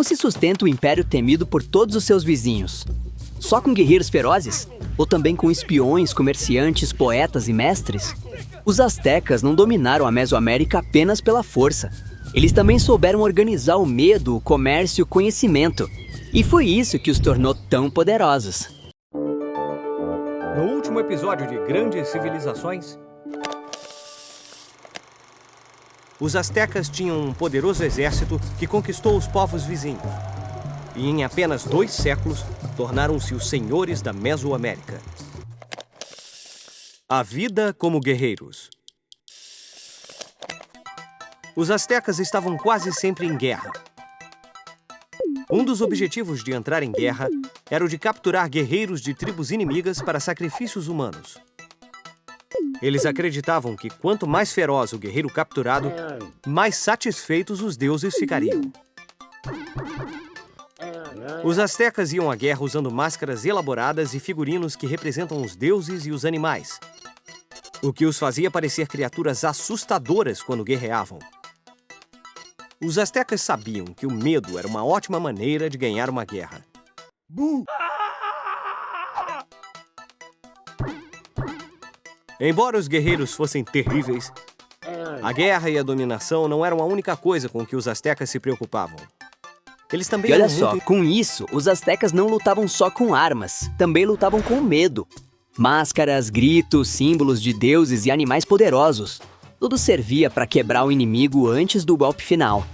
Como se sustenta o império temido por todos os seus vizinhos? Só com guerreiros ferozes? Ou também com espiões, comerciantes, poetas e mestres? Os astecas não dominaram a Mesoamérica apenas pela força. Eles também souberam organizar o medo, o comércio e o conhecimento. E foi isso que os tornou tão poderosos. No último episódio de Grandes Civilizações, os astecas tinham um poderoso exército que conquistou os povos vizinhos. E em apenas 2 séculos, tornaram-se os senhores da Mesoamérica. A vida como guerreiros. Os astecas estavam quase sempre em guerra. Um dos objetivos de entrar em guerra era o de capturar guerreiros de tribos inimigas para sacrifícios humanos. Eles acreditavam que quanto mais feroz o guerreiro capturado, mais satisfeitos os deuses ficariam. Os astecas iam à guerra usando máscaras elaboradas e figurinos que representam os deuses e os animais, o que os fazia parecer criaturas assustadoras quando guerreavam. Os astecas sabiam que o medo era uma ótima maneira de ganhar uma guerra. Embora os guerreiros fossem terríveis, a guerra e a dominação não eram a única coisa com que os astecas se preocupavam. Eles também E olha eram só, muito... com isso, os astecas não lutavam só com armas, também lutavam com medo. Máscaras, gritos, símbolos de deuses e animais poderosos. Tudo servia para quebrar o inimigo antes do golpe final.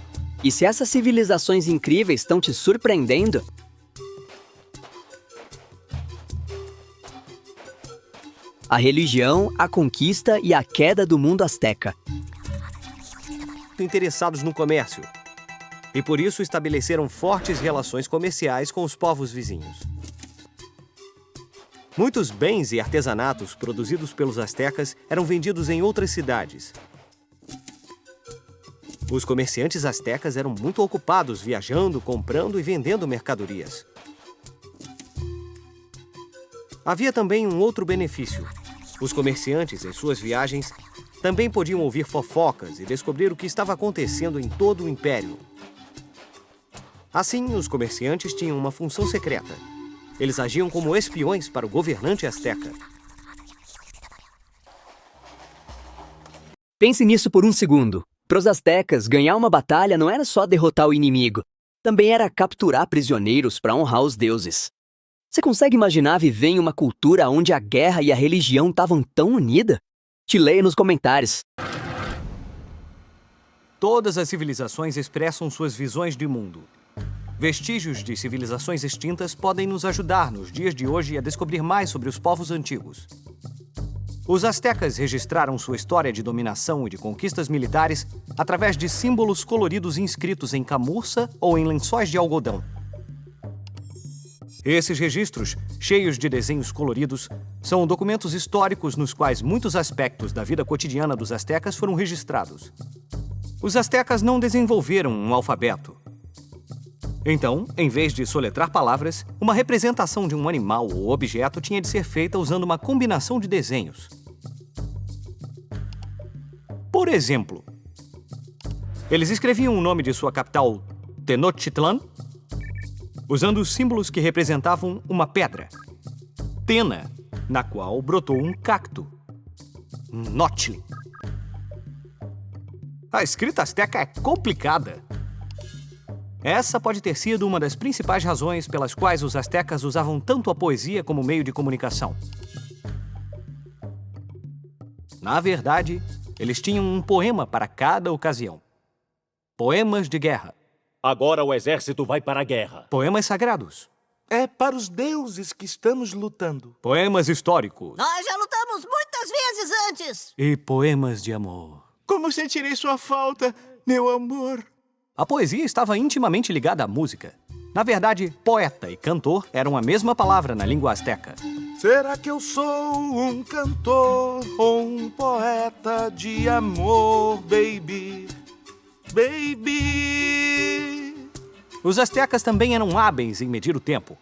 E se essas civilizações incríveis estão te surpreendendo, a religião, a conquista e a queda do mundo asteca. interessados no comércio. E por isso estabeleceram fortes relações comerciais com os povos vizinhos. Muitos bens e artesanatos produzidos pelos astecas eram vendidos em outras cidades. Os comerciantes astecas eram muito ocupados viajando, comprando e vendendo mercadorias. Havia também um outro benefício. Os comerciantes, em suas viagens, também podiam ouvir fofocas e descobrir o que estava acontecendo em todo o império. Assim, os comerciantes tinham uma função secreta. Eles agiam como espiões para o governante asteca. Pense nisso por um segundo. Para os astecas, ganhar uma batalha não era só derrotar o inimigo. Também era capturar prisioneiros para honrar os deuses. Você consegue imaginar viver em uma cultura onde a guerra e a religião estavam tão unidas? Te leia nos comentários. Todas as civilizações expressam suas visões de mundo. Vestígios de civilizações extintas podem nos ajudar nos dias de hoje a descobrir mais sobre os povos antigos. Os astecas registraram sua história de dominação e de conquistas militares através de símbolos coloridos inscritos em camurça ou em lençóis de algodão. Esses registros, cheios de desenhos coloridos, são documentos históricos nos quais muitos aspectos da vida cotidiana dos astecas foram registrados. Os astecas não desenvolveram um alfabeto. Então, em vez de soletrar palavras, uma representação de um animal ou objeto tinha de ser feita usando uma combinação de desenhos. Por exemplo, eles escreviam o nome de sua capital, Tenochtitlan, usando os símbolos que representavam uma pedra, Tena, na qual brotou um cacto, Notli. A escrita asteca é complicada. Essa pode ter sido uma das principais razões pelas quais os astecas usavam tanto a poesia como meio de comunicação. Na verdade, eles tinham um poema para cada ocasião. Poemas de guerra. Agora o exército vai para a guerra. Poemas sagrados. É para os deuses que estamos lutando. Poemas históricos. Nós já lutamos muitas vezes antes. E poemas de amor. Como sentirei sua falta, meu amor? A poesia estava intimamente ligada à música. Na verdade, poeta e cantor eram a mesma palavra na língua asteca. Será que eu sou um cantor ou um poeta de amor, baby? Baby! Os astecas também eram hábeis em medir o tempo.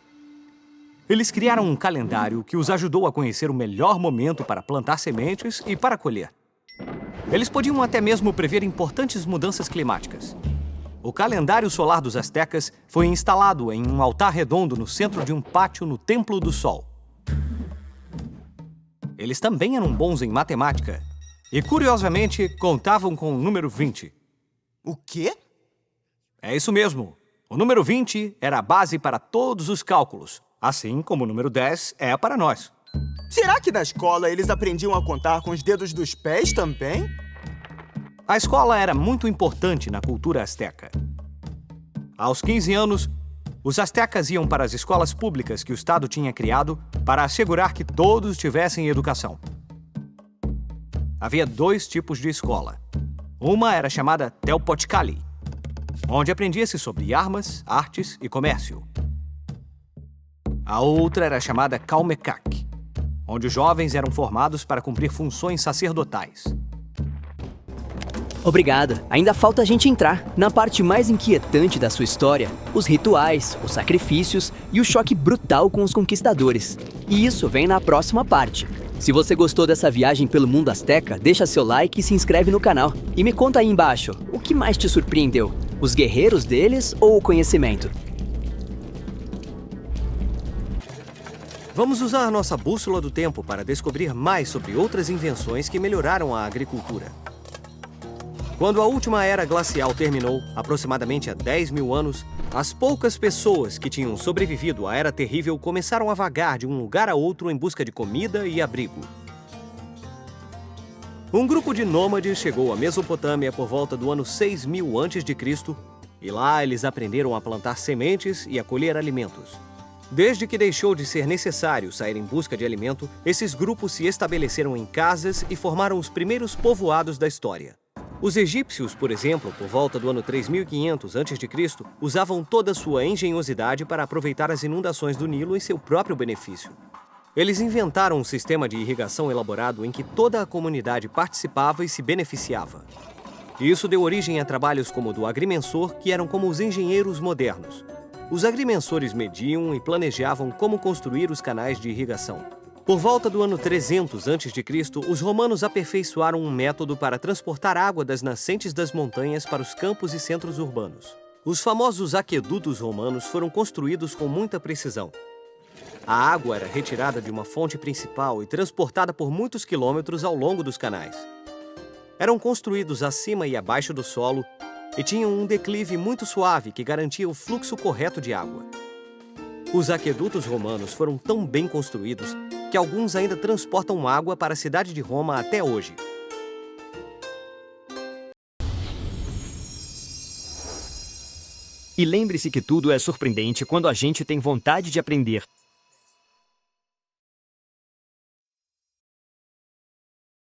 Eles criaram um calendário que os ajudou a conhecer o melhor momento para plantar sementes e para colher. Eles podiam até mesmo prever importantes mudanças climáticas. o calendário solar dos astecas foi instalado em um altar redondo no centro de um pátio no Templo do Sol. Eles também eram bons em matemática e, curiosamente, contavam com o número 20. O quê? É isso mesmo. O número 20 era a base para todos os cálculos, assim como o número 10 é para nós. Será que na escola eles aprendiam a contar com os dedos dos pés também? A escola era muito importante na cultura asteca. Aos 15 anos, os astecas iam para as escolas públicas que o Estado tinha criado para assegurar que todos tivessem educação. Havia 2 tipos de escola. Uma era chamada Telpochcali, onde aprendia-se sobre armas, artes e comércio. A outra era chamada Calmecac, onde os jovens eram formados para cumprir funções sacerdotais. Obrigado. Ainda falta a gente entrar na parte mais inquietante da sua história: os rituais, os sacrifícios e o choque brutal com os conquistadores. E isso vem na próxima parte. Se você gostou dessa viagem pelo mundo asteca, deixa seu like e se inscreve no canal. E me conta aí embaixo, o que mais te surpreendeu? Os guerreiros deles ou o conhecimento? Vamos usar nossa bússola do tempo para descobrir mais sobre outras invenções que melhoraram a agricultura. Quando a última era glacial terminou, aproximadamente há 10 mil anos, as poucas pessoas que tinham sobrevivido à Era Terrível começaram a vagar de um lugar a outro em busca de comida e abrigo. Um grupo de nômades chegou à Mesopotâmia por volta do ano 6000 a.C. e lá eles aprenderam a plantar sementes e a colher alimentos. Desde que deixou de ser necessário sair em busca de alimento, esses grupos se estabeleceram em casas e formaram os primeiros povoados da história. Os egípcios, por exemplo, por volta do ano 3500 a.C., usavam toda a sua engenhosidade para aproveitar as inundações do Nilo em seu próprio benefício. Eles inventaram um sistema de irrigação elaborado em que toda a comunidade participava e se beneficiava. Isso deu origem a trabalhos como o do agrimensor, que eram como os engenheiros modernos. Os agrimensores mediam e planejavam como construir os canais de irrigação. Por volta do ano 300 a.C., os romanos aperfeiçoaram um método para transportar água das nascentes das montanhas para os campos e centros urbanos. Os famosos aquedutos romanos foram construídos com muita precisão. A água era retirada de uma fonte principal e transportada por muitos quilômetros ao longo dos canais. Eram construídos acima e abaixo do solo e tinham um declive muito suave que garantia o fluxo correto de água. Os aquedutos romanos foram tão bem construídos que alguns ainda transportam água para a cidade de Roma até hoje. E lembre-se que tudo é surpreendente quando a gente tem vontade de aprender.